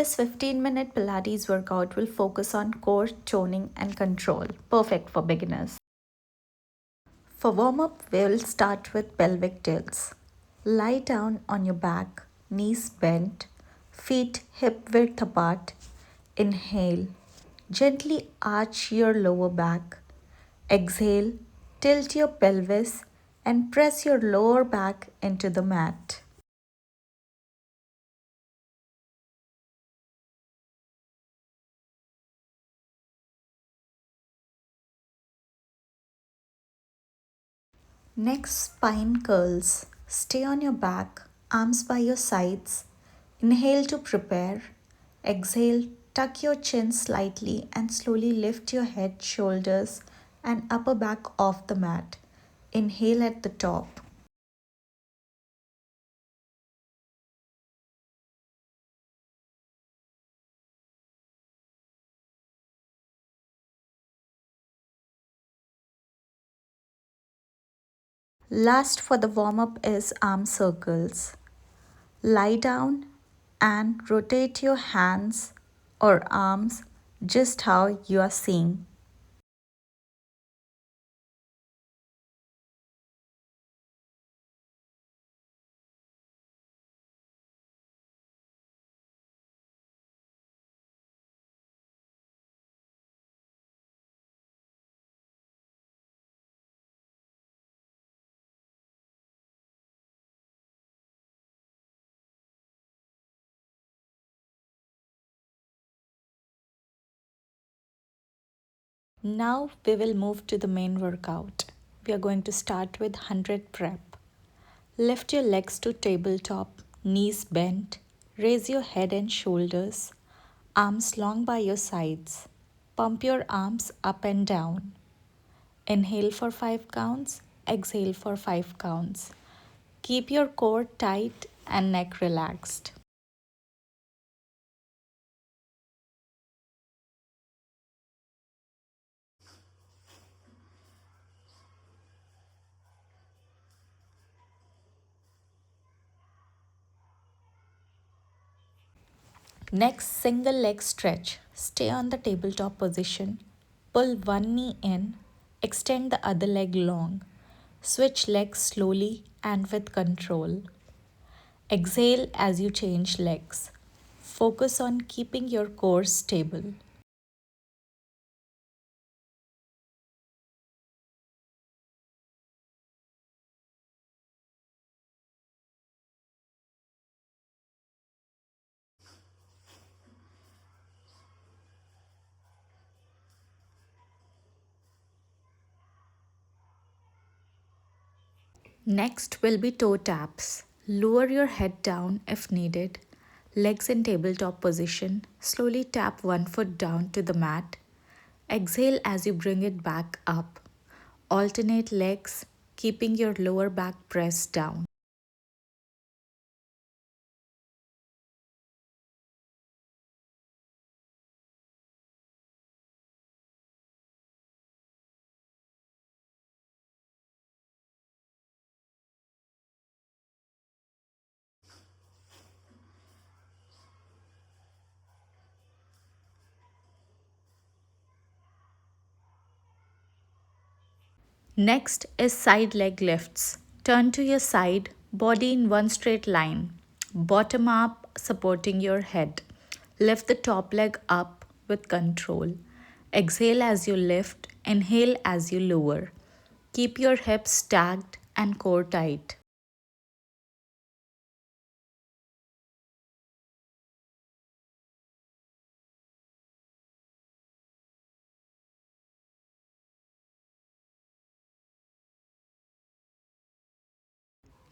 This 15-minute Pilates workout will focus on core toning and control, perfect for beginners. For warm up, we'll start with pelvic tilts. Lie down on your back, knees bent, feet hip width apart. Inhale, gently arch your lower back. Exhale, tilt your pelvis and press your lower back into the mat. Next, spine curls. Stay on your back, arms by your sides. Inhale to prepare. Exhale, tuck your chin slightly and slowly lift your head, shoulders, and upper back off the mat. Inhale at the top. Last for the warm up is arm circles. Lie down and rotate your hands or arms just how you are seeing. Now we will move to the main workout. We are going to start with 100 prep. Lift your legs to tabletop, knees bent. Raise your head and shoulders, arms long by your sides. Pump your arms up and down. Inhale for 5 counts, exhale for 5 counts. Keep your core tight and neck relaxed. Next, single leg stretch. Stay on the tabletop position. Pull one knee in. Extend the other leg long. Switch legs slowly and with control. Exhale as you change legs. Focus on keeping your core stable. Next will be toe taps. Lower your head down if needed. Legs in tabletop position. Slowly tap one foot down to the mat. Exhale as you bring it back up. Alternate legs, keeping your lower back pressed down. Next is side leg lifts. Turn to your side, body in one straight line. Bottom up, supporting your head. Lift the top leg up with control. Exhale as you lift, inhale as you lower. Keep your hips stacked and core tight.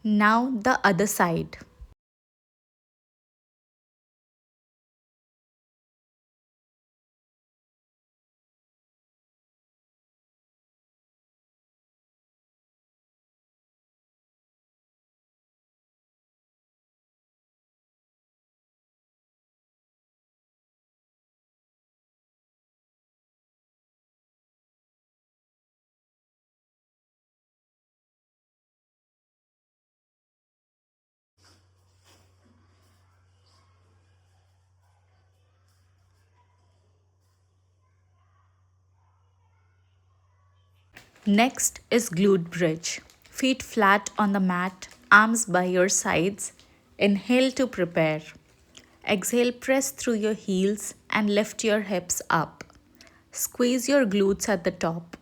Now the other side. Next is glute bridge. Feet flat on the mat, arms by your sides. Inhale to prepare. Exhale, press through your heels and lift your hips up. Squeeze your glutes at the top.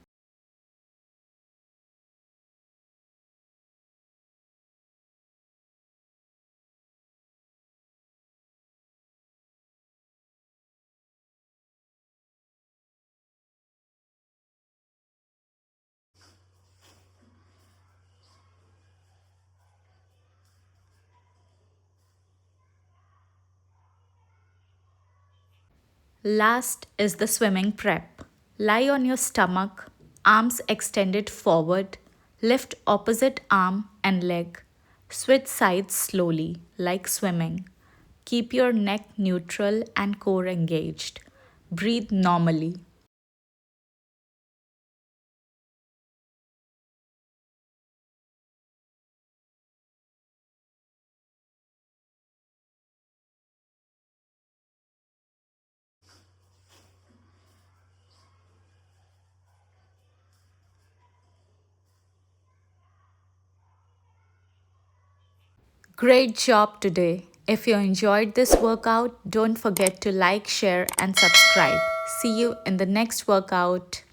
Last is the swimming prep. Lie on your stomach, arms extended forward, lift opposite arm and leg. Switch sides slowly, like swimming. Keep your neck neutral and core engaged. Breathe normally. Great job today. If you enjoyed this workout, don't forget to like, share, and subscribe. See you in the next workout.